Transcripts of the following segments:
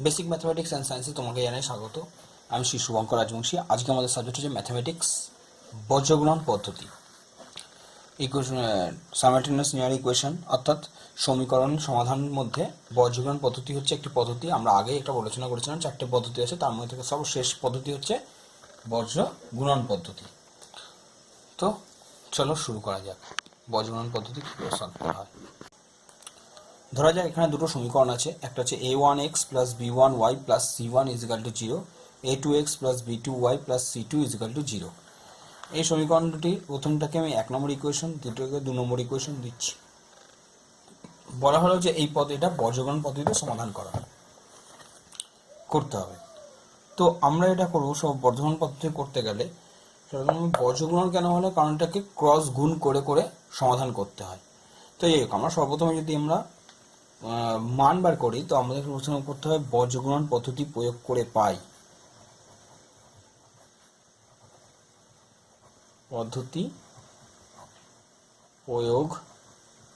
Basic mathematics and সায়েন্সে তোমাকে জানাই স্বাগত। আমি শ্রী শুভঙ্কর রাজবংশী। আজকে আমাদের সাবজেক্ট হচ্ছে ম্যাথমেটিক্স বর্জগুণন পদ্ধতি, ইকুয়েশন, সাইমালটেনিয়াস লিনিয়ার ইকুয়েশন, অর্থাৎ সমীকরণ সমাধানের মধ্যে বর্জগুণন পদ্ধতি হচ্ছে একটি পদ্ধতি। আমরা আগে একটা আলোচনা করেছিলাম, 4টে পদ্ধতি আছে, তার মধ্যে থেকে সর্বশেষ পদ্ধতি হচ্ছে বর্জ্য গুণন পদ্ধতি। তো চলো শুরু করা যাক। বর্জগুণন পদ্ধতি কীভাবে সলভ করা হয়। ধরা যাক এখানে দুটো সমীকরণ আছে, একটা হচ্ছে a1x plus b1y plus c1 is equal to 0, a2x plus b2y plus c2 is equal to 0। এই সমীকরণ দুটি, প্রথমটাকে আমি 1 নম্বর ইকুয়েশন, দ্বিতীয়টাকে 2 নম্বর ইকুয়েশন দিচ্ছি। বলা হলো যে এই এটা বর্জগুণন পদ্ধতিতে সমাধান করতে হবে। তো আমরা এটা করবো সব বর্জগুণন পদ্ধতি করতে গেলে বর্জগুণন কেন হলে, কারণ এটাকে ক্রস গুণ করে করে সমাধান করতে হয়। তো এই আমরা সর্বপ্রথমে যদি আমরা মান বার করি, তো আমাদের প্রথমে করতে হবে বর্জগুণন পদ্ধতি প্রয়োগ করে পাই, পদ্ধতি প্রয়োগ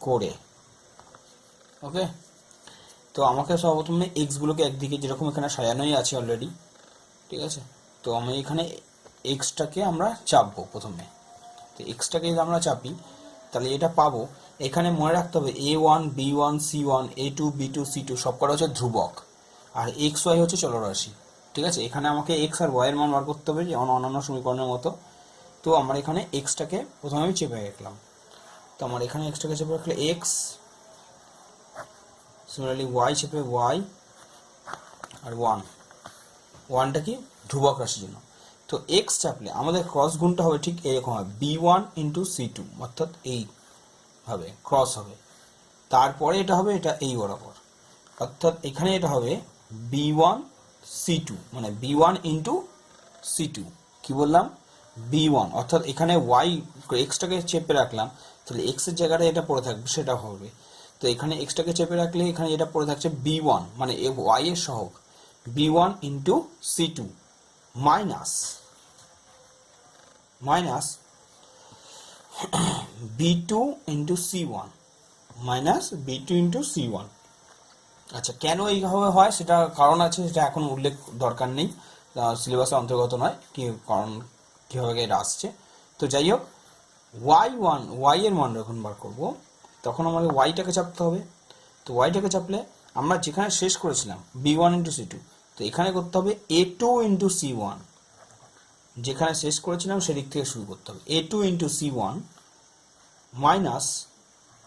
করে। ওকে, তো আমাকে সর্বপ্রথমে এক্স গুলোকে একদিকে, যেরকম এখানে সাজানোই আছে অলরেডি, ঠিক আছে। তো আমি এখানে এক্সটাকে আমরা চাপবো প্রথমে। তো এক্সটাকে যদি আমরা চাপি তাহলে এটা পাবো। এখানে মনে রাখতে হবে a1 b1 c1 a2 b2 c2 সবকটা হচ্ছে ধ্রুবক, আর এক্স ওয়াই হচ্ছে চলরাশি, ঠিক আছে। এখানে আমাকে এক্স আর ওয়াই এর মান বার করতে হবে, যেমন অন্যান্য সমীকরণের মতো। তো আমার এখানে এক্সটাকে প্রথমে আমি চেপে রাখলাম। তো আমার এখানে এক্সটাকে চেপে রাখলে এক্স, সিমিলারলি ওয়াই চেপে ওয়াই, আর ওয়ানটা কি ধ্রুবক রাশির জন্য। তো এক্স চাপলে আমাদের ক্রস গুণটা হবে ঠিক এরকম হবে, b1 ইন্টু c2, অর্থাৎ এইভাবে ক্রস হবে। তারপরে এটা হবে এটা এই বরাবর, অর্থাৎ এখানে এটা হবে b1 c2, মানে b1 ইন্টু c2। কি বললাম? b1, অর্থাৎ এখানে ওয়াই এক্সটাকে চেপে রাখলাম, তাহলে এক্স এর জায়গাটা এটা পড়ে থাকবে, সেটা হবে। তো এখানে এক্সটাকে চেপে রাখলে এখানে এটা পড়ে থাকছে b1, মানে ওয়াই এর সহগ b1 into c2 minus b2 into c1, minus b2 into c1। আচ্ছা, কেন এইভাবে হয় সেটা কারণ আছে, সেটা এখন উল্লেখ দরকার নেই, সিলেবাসের অন্তর্গত নয় কি কারণ, কীভাবে এটা আসছে। তো যাই হোক, ওয়াই এর মান যখন বার করবো তখন আমাদের ওয়াইটাকে চাপতে হবে। তো ওয়াইটাকে চাপলে আমরা যেখানে শেষ করেছিলাম b1 ইন্টু c2, তো এখানে করতে হবে a2 ইন্টু c1, যেখানে শেষ করেছিলাম সেদিক থেকে শুরু করতে হবে, a2 into c1 minus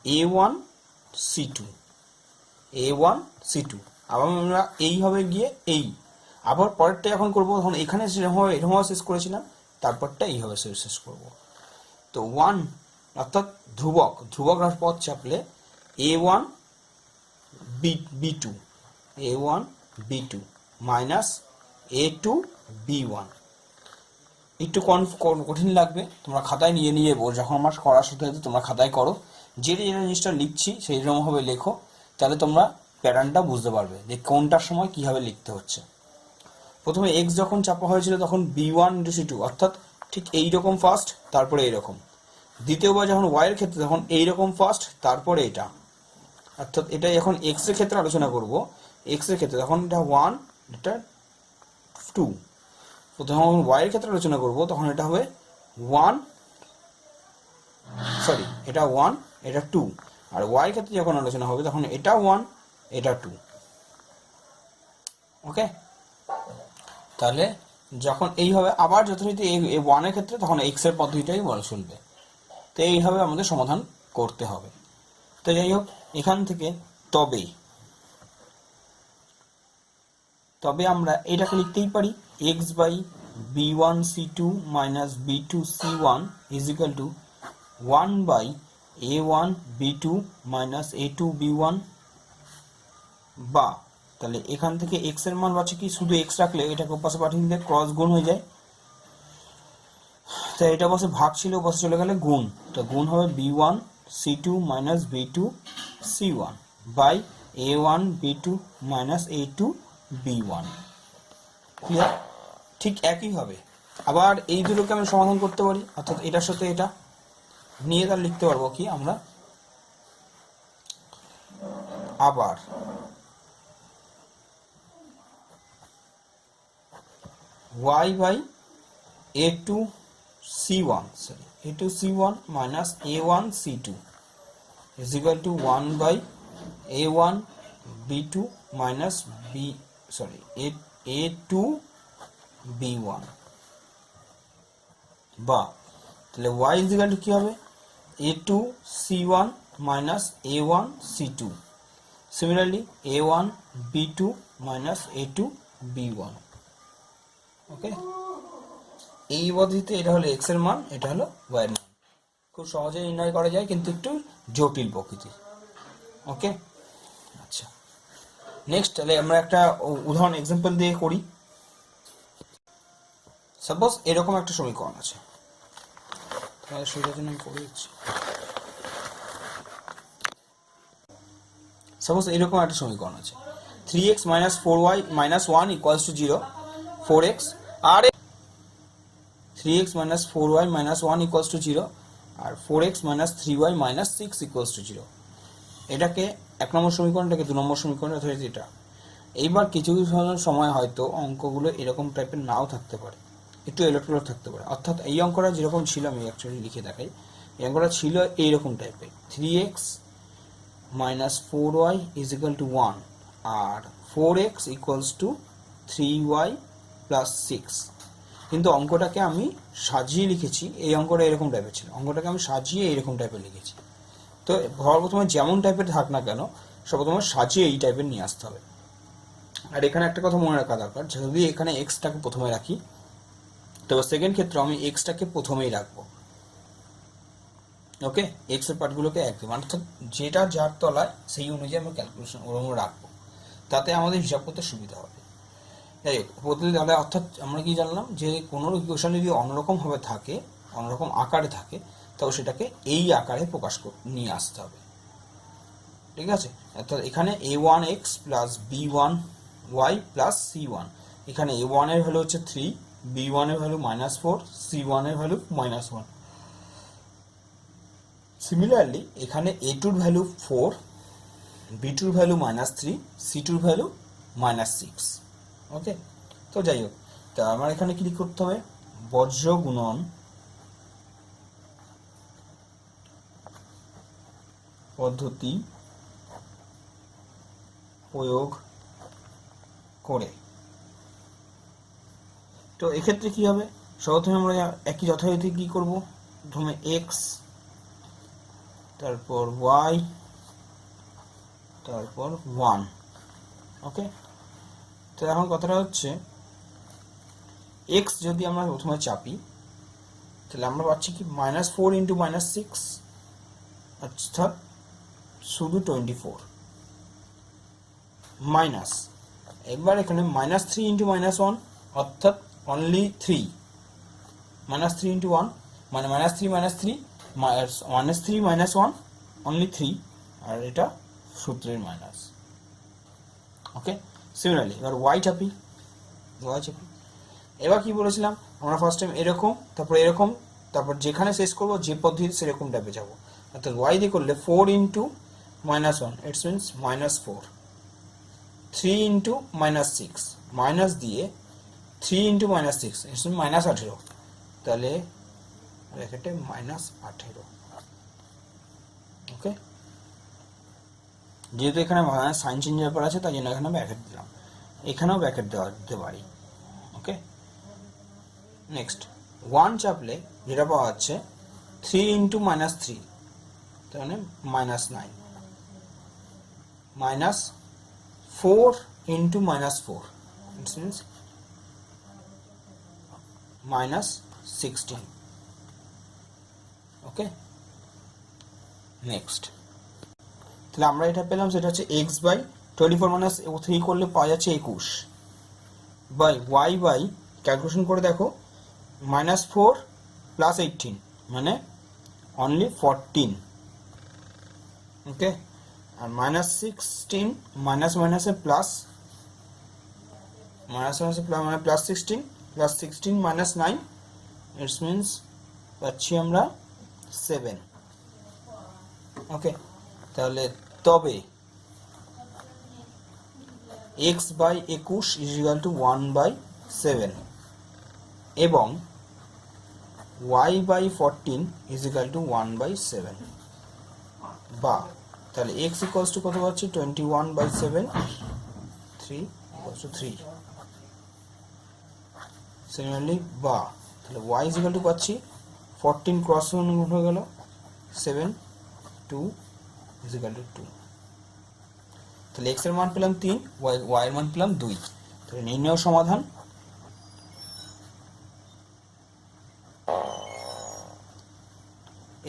a1 c2, a1 c2। আবার আমরা এইভাবে গিয়ে আবার পরেরটা যখন করবো তখন এখানে এরকমভাবে শেষ করেছিলাম, তারপরটা এইভাবে শেষ করবো। তো 1, অর্থাৎ ধ্রুবক পথ চাপলে a1 b2, a1 b2 minus a2 b1। একটু কঠিন লাগবে, তোমরা খাতায় নিয়ে যখন আমার করার সাথে সাথে তোমরা খাতায় করো, যে জিনিসটা লিখছি সেই রকমভাবে লেখো, তাহলে তোমরা প্যাটার্নটা বুঝতে পারবে যে কোনটার সময় কিভাবে লিখতে হচ্ছে। প্রথমে এক্স যখন চাপা হয়েছিল তখন b1 ইন্টু c2, অর্থাৎ ঠিক এইরকম ফার্স্ট, তারপরে এইরকম। দ্বিতীয়বার যখন ওয়াই এর ক্ষেত্রে তখন এইরকম ফার্স্ট, তারপরে এটা, অর্থাৎ এটা এখন এক্স এর ক্ষেত্রে আলোচনা করব। এক্স এর ক্ষেত্রে তখন এটা 1, এটা 2। যখন ওয়াই এর ক্ষেত্রে আলোচনা করব তখন এটা হবে 1, সরি এটা 1, এটা 2। আর ওয়াই এর ক্ষেত্রে যখন আলোচনা হবে তখন এটা 1, এটা 2। ওকে, তাহলে যখন এইভাবে আবার যথারীতি এই 1 এর ক্ষেত্রে তখন এক্স এর পদ্ধতিটাই চলবে। তো এইভাবে আমাদের সমাধান করতে হবে। তো যাই হোক, এখান থেকে তবে আমরা এটাকে লিখতেই পারি X by b1 c2 minus b2 c1 is equal to 1 by a1 b2 minus a2 b1, বা তাহলে এখান থেকে এক্স এর মান বাঁচে কি, শুধু এক্স রাখলে এটাকে পাশে পাঠিয়ে দিলে ক্রস গুণ হয়ে যায়, তাই এটা বসে ভাগ ছিল, বসে চলে গেলে গুণ। তো গুণ হবে b1 c2 minus b2 c1 by a1 b2 minus a2 b1। Clear? ঠিক একইভাবে আবার এই দুটোকে আমি সমাধান করতে পারি, অর্থাৎ এটার সাথে এটা নিয়ে তার লিখতে পারবো কি আমরা, আবার y by a2 c1, sorry, a2 c1 minus a1 c2 is equal to 1 by a1 b2 minus b, sorry, a2 b1, বা তাহলে y is equal to কি হবে a2 c1 minus a1 c2, similarly a1 b2 minus a2 b1. ওকে, এই পদ্ধতিতে এটা হলো x এর মান, এটা হলো y এর মান, খুব সহজে নির্ণয় করা যায় কিন্তু একটু জটিল প্রকৃতির। ওকে, আচ্ছা, নেক্সট তাহলে আমরা একটা উদাহরণ এক্সাম্পল দিয়ে করি। সাপোজ এরকম একটা সমীকরণ আছে, তাহলে সেটার জন্য আমি করে দিচ্ছি। সাপোজ এরকম একটা সমীকরণ আছে 3x minus 4y minus 1 equals to 0, 4x R 3x minus 4y minus 1 equals to 0 R 4x minus 3y minus 6 equals to 0। এটাকে এক নম্বর সমীকরণটাকে দু নম্বর সমীকরণে ধরেছি এটা। এইবার কিছু কিছু সময় হয়তো অঙ্কগুলো এরকম টাইপের নাও থাকতে পারে, একটু এলোটুলোট থাকতে পারে। অর্থাৎ এই অঙ্কটা যেরকম ছিল, আমি অ্যাকচুয়ালি লিখে দেখাই, এই অঙ্কটা ছিল এইরকম টাইপের 3x minus 4y is equal to 1 R 4x equals to 3y plus 6। কিন্তু অঙ্কটাকে আমি সাজিয়ে লিখেছি, এই অঙ্কটা এরকম টাইপের ছিল, অঙ্কটাকে আমি সাজিয়ে এইরকম টাইপের লিখেছি। তো সর্বপ্রথমে যেমন টাইপের থাক না কেন, সর্বপ্রথমে সাজিয়ে এই টাইপের নিয়ে আসতে হবে। আর এখানে একটা কথা মনে রাখা দরকার, যদি এখানে এক্সটাকে প্রথমে রাখি, তবে সেকেন্ড ক্ষেত্রে আমি এক্সটাকে প্রথমেই রাখবো। ওকে, এক্স এর পার্টগুলোকে একদম, অর্থাৎ যেটা যার তলায় সেই অনুযায়ী আমরা ক্যালকুলেশন ওরকম রাখবো, তাতে আমাদের হিসাব করতে সুবিধা হবে। যাই হোক, পদ্ধতি তাহলে অর্থাৎ আমরা কি জানলাম যে কোনো ইকুয়েশন যদি অন্যরকম ভাবে থাকে, অন্যরকম আকারে থাকে, তবে সেটাকে এই আকারে প্রকাশ নিয়ে আসতে হবে। ঠিক আছে, অর্থাৎ এখানে a1x plus b1y plus c1, এখানে a1 এর ভ্যালু হচ্ছে 3, b1 এর ভ্যালু -4, c1 এর ভ্যালু -1। সিমিলারলি এখানে a2 এর ভ্যালু 4, b2 এর ভ্যালু -3, c2 এর ভ্যালু -6। ওকে, তো যাই হোক, তা আমার এখানে কি করতে হবে, বজ্র গুণন পদ্ধতি প্রয়োগ করে। তো এক্ষেত্রে কি হবে, সর্বপ্রথমে আমরা একই যথারীতি কি করব, প্রথমে x, তারপর y, তারপর 1। ওকে, তো এখন কথাটা হচ্ছে x যদি আমরা প্রথমে চাপি, তাহলে আমরা পাচ্ছি কি -4 ইন্টু -6, অর্থাৎ শুধু 24, মাইনাস একবার এখানে -3 ইন্টু -1, অর্থাৎ অনলি 3, -3 ইন্টু 1 মানে -3 -3 -1 অনলি 3, আর এটা সূত্রের মাইনাস। ওকে, সিমিলারলি এবার y চাপি, এবার কি বলেছিলাম আমরা ফার্স্ট টাইম এরকম, তারপর এরকম, তারপর যেখানে শেষ করব যে পদ্ধতি সেরকম টাইপে যাব। অর্থাৎ y দিয়ে করলে 4 into -1, it's means -4, 3 into -6, minus দিয়ে 3 ইন্টু -6, ইটস মিনস -18, তাহলে ব্র্যাকেটে -18। ওকে, যেহেতু এখানে সাইন চেঞ্জের ব্যাপার আছে, তাই জন্য এখানে ব্র্যাকেট দিলাম, এখানেও ব্র্যাকেট দিতে পারি। ওকে, নেক্সট 1 চাপলে যেটা পাওয়া যাচ্ছে 3 ইন্টু -3, তার মানে -9, -4 into -4, it means -16। Okay, next তাহলে আমরা এটা পেলাম, সেটা হচ্ছে x বাই 24 - 3 করলে পাওয়া যাচ্ছে 21, বাই y বাই ক্যালকুলেশন করে দেখো -4 প্লাস 18 মানে অনলি 14। ওকে, আর -16 মাইনাস মাইনাসে প্লাস, মানে +16 +16 -9, ইটস মিনস পাচ্ছি আমরা 7। ওকে, তাহলে তবে x by 21 is equal to 1/7, এবং y/14 ইজ ইকাল টু 1/7, বা তাহলে x ইকুয়ালস টু কত পাচ্ছি 21/7, 3 ইকুয়ালস টু 3। সিমিলারলি বা তাহলে y ইজ ইকাল টু পাচ্ছি 14 ক্রস হয়ে গেল 7, 2 ইজ ইকাল টু 2। তাহলে x এর মান পেলাম 3, y এর মান পেলাম 2। তাহলে নির্ণয় সমাধান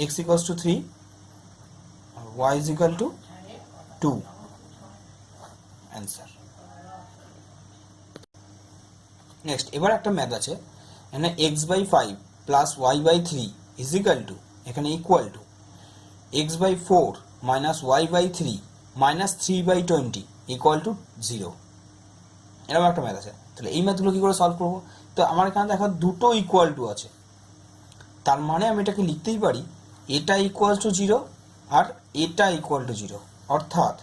x ইকুয়ালস টু 3 আর y is equal to 2, answer. Next এবার একটা ম্যাথ আছে, এখানে x/5 plus y/3 is equal to, এখানে equal to x/4 minus y/3 minus 3/20 equal to 0, এরকম একটা ম্যাথ আছে। তাহলে এই ম্যাথগুলো কি করে সলভ করবো? তো আমার এখানে দেখা দুটো ইকুয়াল টু আছে, তার মানে আমি এটাকে লিখতেই পারি এটা ইকুয়াল টু 0 আর এটা ইকুয়াল টু 0, অর্থাৎ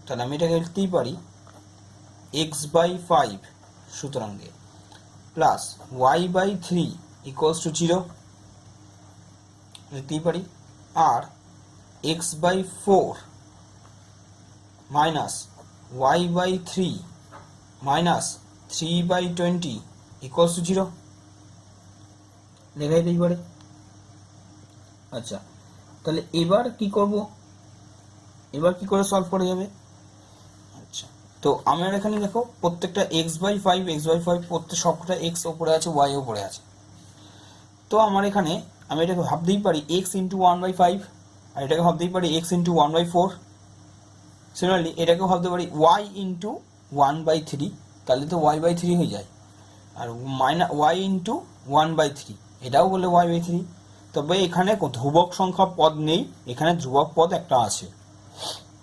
তাহলে আমি এটাকে লিখতেই পারি x/5 সুতরাং দিয়ে প্লাস y/3 ইকুয়ালস টু 0 লিখতেই পারি, আর x/4 minus y/3 minus 3/20 equals to 0 লেখাই দিতে পারে। আচ্ছা, তাহলে এবার কি করব, এবার কি করে সলভ করা যাবে? আচ্ছা, তো আমার এখানে দেখো প্রত্যেকটা x/5 প্রত্যেক সবকটা x ওপরে আছে, y ওপরে আছে। তো আমার এখানে আমি এটাকে ভাবতেই পারি x ইন্টু 1/5, আর এটাকে ভাবতেই পারি x ইন্টু 1/4। সিমিলারলি এটাকেও ভাবতে পারি y ইন্টু 1/3, তাহলে তো y/3 হয়ে যায়, আর মাইনাস y ইন্টু 1/3 এটাও বললে y/3। তবে এখানে ধ্রুবক সংখ্যা পদ নেই, এখানে ধ্রুবক পদ একটা আছে।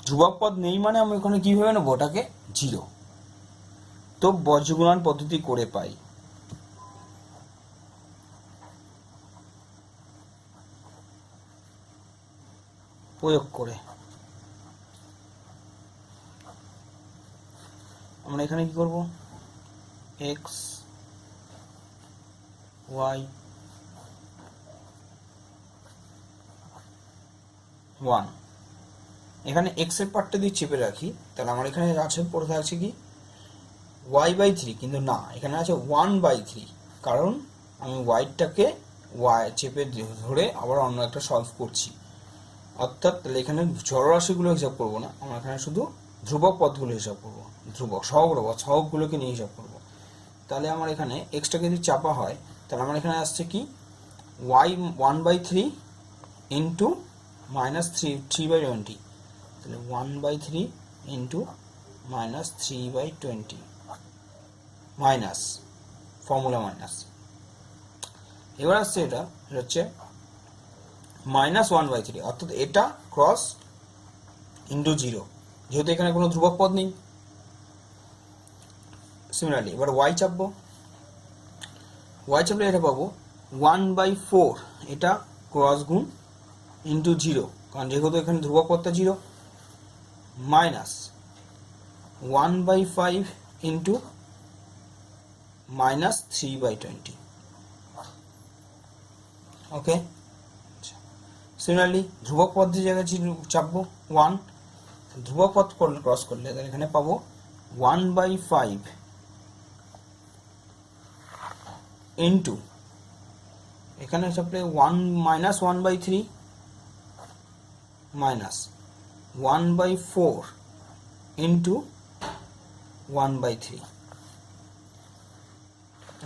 ধ্রুবক পদ নেই মানে আমি ওখানে কিভাবে নেবো ওটাকে 0। তো বজ্রগুণন পদ্ধতি করে পাই, প্রয়োগ করে আমরা এখানে কি করব, x y 1, এখানে x এর পার্টটা দিয়ে চেপে রাখি, তাহলে আমার এখানে আছে পড়ে থাকছে কি y/3, কিন্তু না এখানে আছে 1/3, কারণ আমি y-টাকে চেপে ধরে আবার অন্য একটা সলভ করছি। অর্থাৎ তাহলে এখানে জড়রাশিগুলো হিসাব করবো না, আমরা এখানে শুধু ধ্রুবক পদগুলো হিসাব করবো, ধ্রুবক সহগগুলোকে নিয়ে হিসাব করবো। তাহলে আমার এখানে এক্সটাকে যদি চাপা হয়, তাহলে আমার এখানে আসছে কি y 1/3 ইন্টু মাইনাস 3/20, তাহলে 1/3 into minus 3/20 minus formula minus. এবার আসছে এটা হচ্ছে মাইনাস 1/3, অর্থাৎ এটা ক্রস ইন্টু 0, যেহেতু এখানে কোনো ধ্রুবক পদ নেই। সিমিলারলি এবার y চাপবো, y চাপলে এটা পাবো 1/4, এটা ক্রস গুণ ইন্টু 0, কারণ যেহেতু এখানে ধ্রুবক পদটা 0, মাইনাস 1/5 ইন্টু মাইনাস 3/20। ওকে, সিমিলারলি ধ্রুবক পদের জায়গায় চাপবো 1, ধ্রুবক পদ করলে ক্রস করলে তাহলে এখানে পাবো 1/5 ইন্টু এখানে চাপলে 1 মাইনাস 1/3 মাইনাস 1/4 ইন্টু 1/3।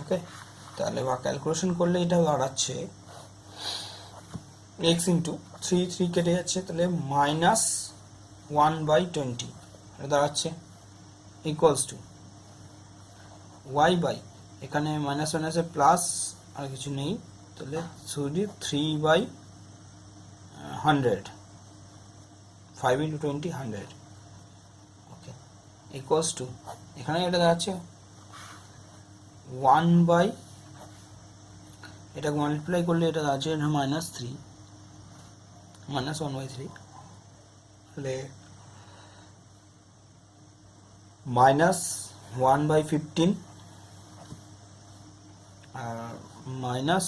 ওকে, তাহলে বা ক্যালকুলেশন করলে এটা দাঁড়াচ্ছে x ইন্টু 3 কেটে যাচ্ছে, তাহলে মাইনাস 1/20 এটা দাঁড়াচ্ছে ইকুয়ালস টু y বাই, এখানে মাইনাস মাইনাসে প্লাস আর কিছু নেই, তাহলে শুধু 3/100, 5 ইন্টু 20 100। ওকে, ইকুয়ালস টু এখানে এটা দাঁড়াচ্ছে 1 বাই, এটাকে মাল্টিপ্লাই করলে এটা দাঁড়াচ্ছে মাইনাস 3 মাইনাস 1/3, তাহলে মাইনাস 1/15 মাইনাস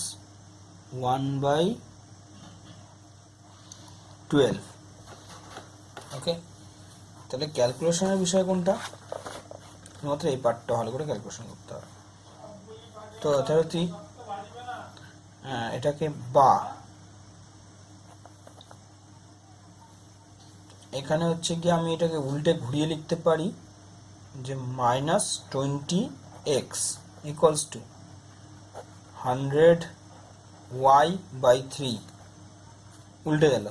1/12। ওকে, তাহলে ক্যালকুলেশনের বিষয় কোনটা? শুধুমাত্র এই পার্টটা ভালো করে ক্যালকুলেশন করতে হবে। তো যথারীতি এটাকে বা এখানে হচ্ছে কি আমি এটাকে উল্টে ঘুরিয়ে লিখতে পারি যে -20x ইকুয়ালস টু 100y/3 উল্টে গেল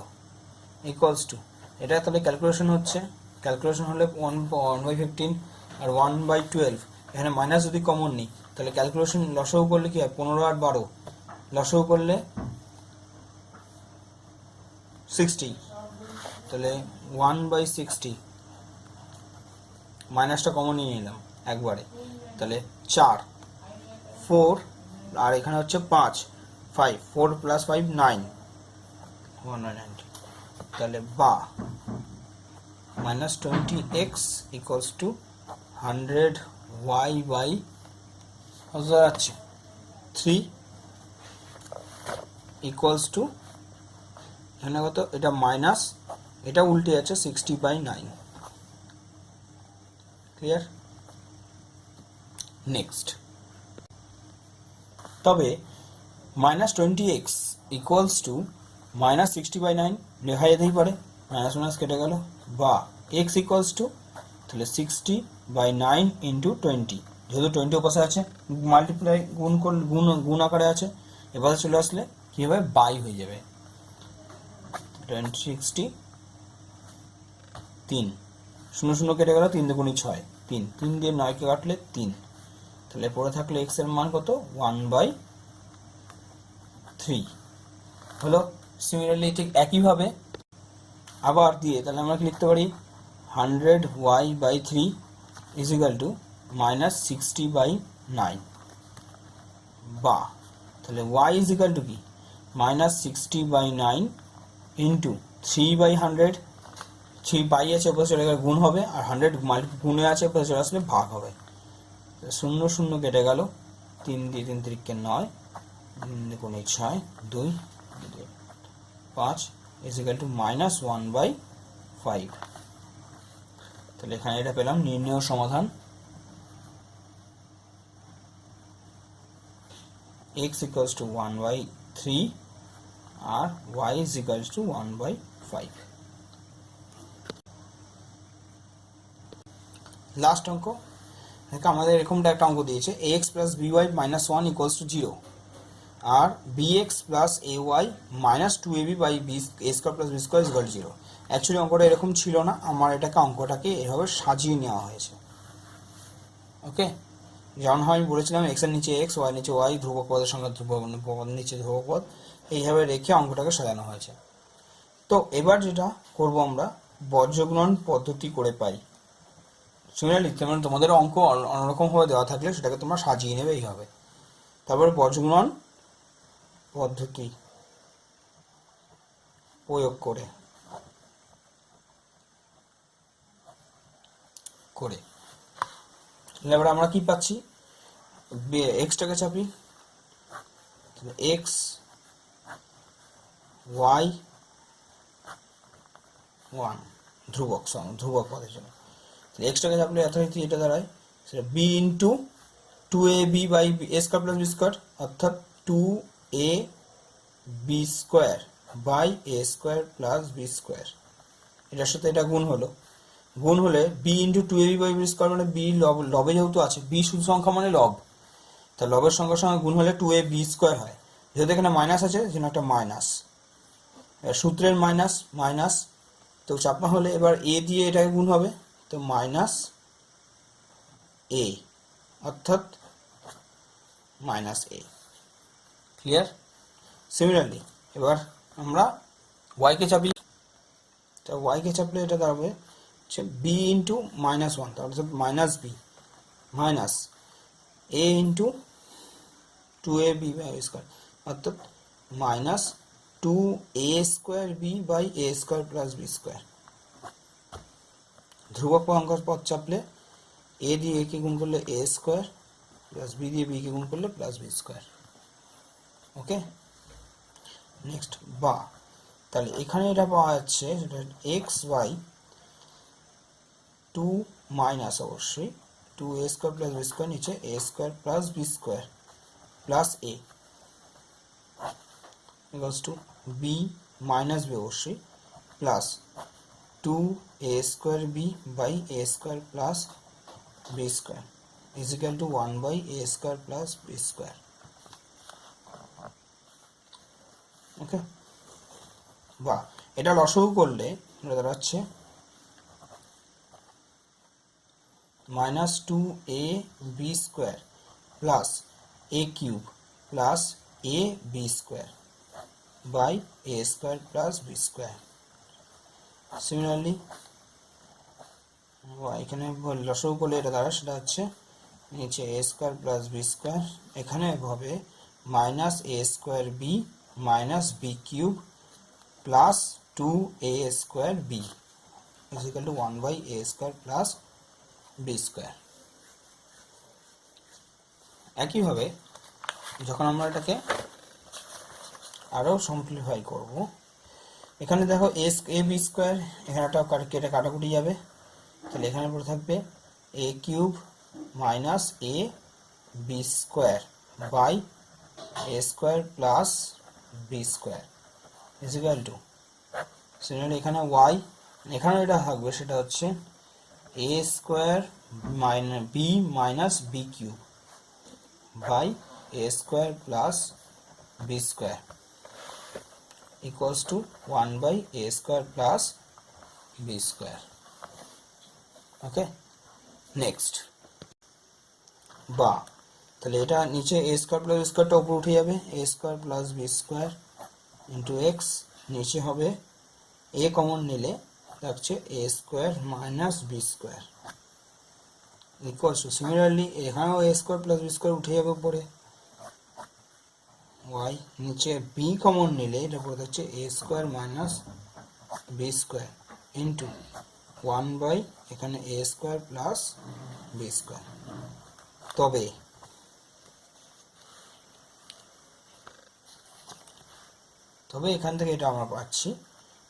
ইকুয়ালস টু এটা। তাহলে ক্যালকুলেশন হচ্ছে, ক্যালকুলেশন হলে 1/15 আর 1/12। এখানে মাইনাস যদি কমন নিই তাহলে ক্যালকুলেশন লসাগু করলে কি হয়? 15 আর 12 লসাগু করলে 60। তাহলে 1/60 মাইনাসটা কমন নিয়ে নিলাম একবারে, তাহলে 4 4 আর এখানে হচ্ছে 5 5 4 + 5 9 190। তাহলে বা -20x equals to 100y/3 equals to, এখানে কত? এটা মাইনাস, এটা উল্টে যাচ্ছে 60/9। ক্লিয়ার? নেক্সট, তবে -20x ইকুয়ালস টু -60/9 লেখা যেতেই পারে, মাইনাস মাইনাস কেটে গেল, বা x ইকুয়ালস টু, তাহলে 60/9 ইন্টু 20, যেহেতু 20 ওপাশে আছে মাল্টিপ্লাই গুণ করলে গুণ আকারে আছে, এপাশে চলে আসলে কি হবে? বাই হয়ে যাবে। 60 3 0 0 কেটে গেল, 3 দুগুণে 6 3 3 দিয়ে 9কে কাটলে 3, তাহলে পড়ে থাকলে x এর মান কত? 1/3 হলো। সিমিলারলি ঠিক একইভাবে আবার দিয়ে তাহলে আমরা কি লিখতে পারি? 100y/3 ইজ ইকুয়াল টু -60/9, বা তাহলে y ইজ ইকুয়াল টু কি? -60/9 ইন্টু 3/100। 3 বাই আছে ওপরে চলে গেলে গুণ হবে, আর 100 গুণে আছে ওপরে চলে আসলে ভাগ হবে। 0 0 কেটে গেল, 3 দিয়ে 3 3কে 9 দুগুণে 6 2 5 ইজ ইকুয়াল টু -1/5। তাহলে এখানে এটা পেলাম নির্ণেয় সমাধান। x ইকুয়ালস টু 1/3 আর y is equals to 1/5। Last অঙ্ক, আমাদের এরকমটা একটা অঙ্ক দিয়েছে ax plus by minus 1 equals to 0 আর bx plus ay minus 2ab by a square plus B square equal to 0। Actually অঙ্কটা এরকম ছিল না, আমার অঙ্কটাকে এভাবে সাজিয়ে নেওয়া হয়েছে। ওকে, যেমন আমি বলেছিলাম এক্স এর নিচে এক্স, ওয়াই নিচে ওয়াই, ধ্রুবক পদের সঙ্গে ধ্রুবক পদের নিচে ধ্রুবক পদ, এইভাবে রেখে অঙ্কটাকে সাজানো হয়েছে। তো এবার যেটা করব আমরা বর্গগুণন পদ্ধতি করে পাই। সিমিলারলি তেমন তোমাদের অঙ্ক অন্যরকমভাবে দেওয়া থাকলে সেটাকে তোমরা সাজিয়ে নেবে এইভাবে। তারপরে বর্গগুণন পদ্ধতি প্রয়োগ করে এবার আমরা কি পাচ্ছি? এক্সটাকে চাপি, এক্স ওয়াই 1 ধ্রুবক পদের জন্য এক্সটাকে চাপলে যথারীতি এটা দাঁড়ায় সেটা B into 2ab by A square plus B square, অর্থাৎ 2ab square by A square plus B square. এটার সাথে এটা গুণ হলো, গুণ হলে B into 2ab by B square মানে বি লবে যেহেতু আছে, বি শুধু সংখ্যা মানে লব, তা লবের সঙ্গে সঙ্গে গুণ হলে 2ab স্কোয়ার হয়। যেহেতু এখানে মাইনাস আছে যেন একটা মাইনাস, সূত্রের মাইনাস মাইনাস, তো চাপা হলে এবার এ দিয়ে এটাকে গুণ হবে, তো মাইনাস এ অর্থাৎ মাইনাস এ। ক্লিয়ার? সিমিলারলি এবার আমরা ওয়াইকে চাপি, তো ওয়াইকে চাপলে এটা দাঁড়াবে হচ্ছে বি ইন্টু -1 অর্থাৎ minus b minus a into 2ab by square অর্থাৎ minus 2a square b by A square plus B square. ধ্রুবক অঙ্কের পদ চাপলে এ দিয়ে একে গুণ করলে এ স্কোয়ার প্লাস বি দিয়ে বি কে গুণ করলে plus B square. Okay, next বা, তাহলে এখানে এটা পাওয়া যাচ্ছে সেটা এক্স বাই টু মাইনাস অবশ্যই টু এ স্কোয়ার প্লাস বি স্কোয়ার, নিচে a square plus B square plus a equals to b minus b অবশ্যই plus two A square b by A square plus B square is equal to one by A square plus B square. Okay, বা এটা লসাগু করলে এটা দাঁড়াচ্ছে minus two a b square plus a cube plus a b square by A square plus B square. Similarly এখানে লসাগু করলে এটা দ্বারা সেটা হচ্ছে নিচে a square plus B square, এখানে হবে minus A square B minus B cube plus two A square B is equal to one by A square plus B square. একইভাবে যখন আমরা এটাকে আরও সিম্পলিফাই করব, এখানে দেখো এ বি স্কোয়ার, এখানে একটা কেটে কাটাকুটি যাবে, তাহলে এখানে পড়ে থাকবে a cube minus a b square by A square plus B square is equal to, similarly এখানে ওয়াই, এখানে এটা থাকবে সেটা হচ্ছে a square minus b minus B cube by A square plus B square equals to one by A square plus B square. Okay, next বা, তাহলে এটা নিচে এ স্কোয়ার প্লাস বি স্কোয়ারটা উপরে উঠে যাবে, a square plus B square into x, নিচে হবে এ কমন নিলে থাকছে a square minus b square equals to, similarly এখানেও a square plus B square উঠে যাবে উপরে, ওয়াই নিচে বি কমন নিলে এটা পড়ে থাকছে a square minus b square into one by এখানে a square plus B square. তবে এখান থেকে এটা আমরা পাচ্ছি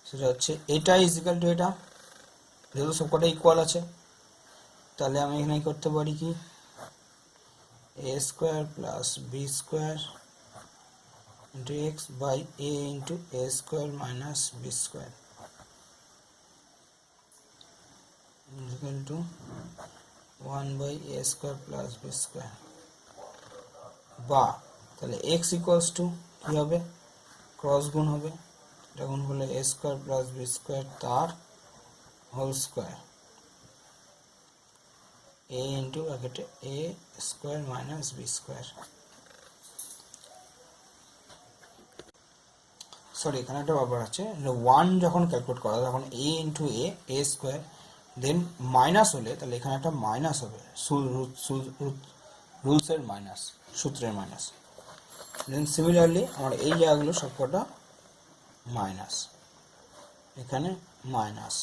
সেটা হচ্ছে এটা ইজ ইকুয়াল টু এটা, যেহেতু সবকটা ইকুয়াল আছে তাহলে আমি এখানে করতে পারি কি a square plus B square into x by a into a square minus b square equal to one by A square plus B square. বা তাহলে এক্স ইকুয়ালস টু কী হবে, ক্রস গুণ হবে, এটা গুণ করলে a square plus B square তার whole square a into ব্র্যাকেটে a square minus b square. Sorry, এখানে একটা ব্যাপার আছে, ওয়ান যখন ক্যালকুলেট করা তখন a into a square, then minus হলে তাহলে এখানে একটা মাইনাস হবে, রুলসের মাইনাস, সূত্রের মাইনাস। দেন সিমিলারলি আমার এই জায়গাগুলো সবকটা মাইনাস, এখানে মাইনাস,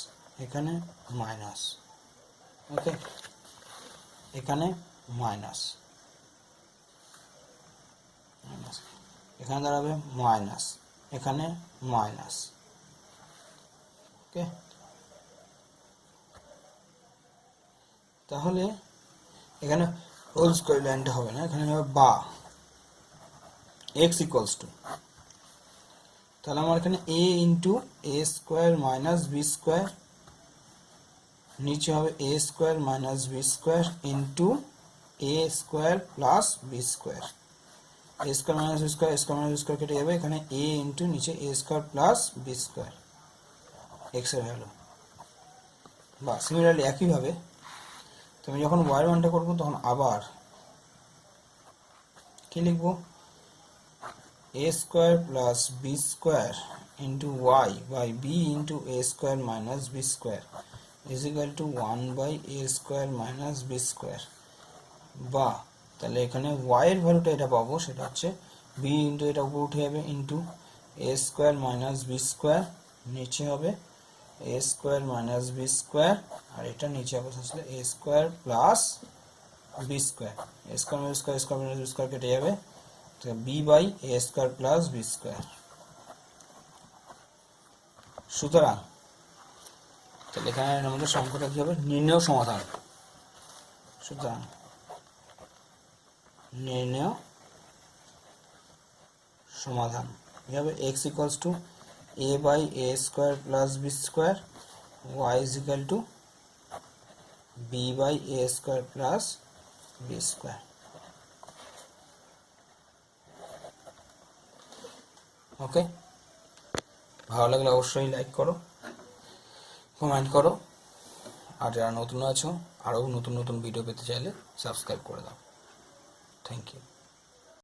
এখানে মাইনাস, ওকে, এখানে মাইনাস মাইনাস, এখানে দাঁড়াবে মাইনাস, এখানে মাইনাস। ওকে, তাহলে এখানে হোল স্কোয়ার লাইনটা হবে না, এখানে হবে বা এক্স ইকুয়ালস টু, তাহলে আমার এখানে a into a square minus b square, নিচে হবে a square minus b square into a square plus B square, a square minus b square, square minus b square কেটে যাবে, এখানে এ ইন্টু নিচে a square plus B square x এর value. বা similarly একইভাবে তুমি যখন ওয়াই মানটা করবো তখন আবার কি লিখবো, a square plus b square into y by b into a square minus b square is equal to 1 by a square minus b square। বা তাহলে এখানে y এর ভ্যালুটা এটা পাবো, সেটা হচ্ছে b ইন্টু এটা উপরে উঠে যাবে into a square minus b square, নিচে হবে a square minus b square, আর এটা নিচে হবে আসলে a square plus B square, a square minus square square minus square কেটে যাবে, তো b by A square plus B square. সুতরাং তাহলে এখানে আমাদের সংখ্যাটা কি হবে, নির্ণেয় সমাধান। সুতরাং নির্ণেয় সমাধান কি হবে, x equals to a by A square plus B square, y is equal to b by A square plus B square. Okay, ভালো লাগলে অবশ্যই লাইক করো, কমেন্ট করো, আর যারা নতুন আছো আরও নতুন নতুন ভিডিও পেতে চাইলে সাবস্ক্রাইব করে দাও। Thank you.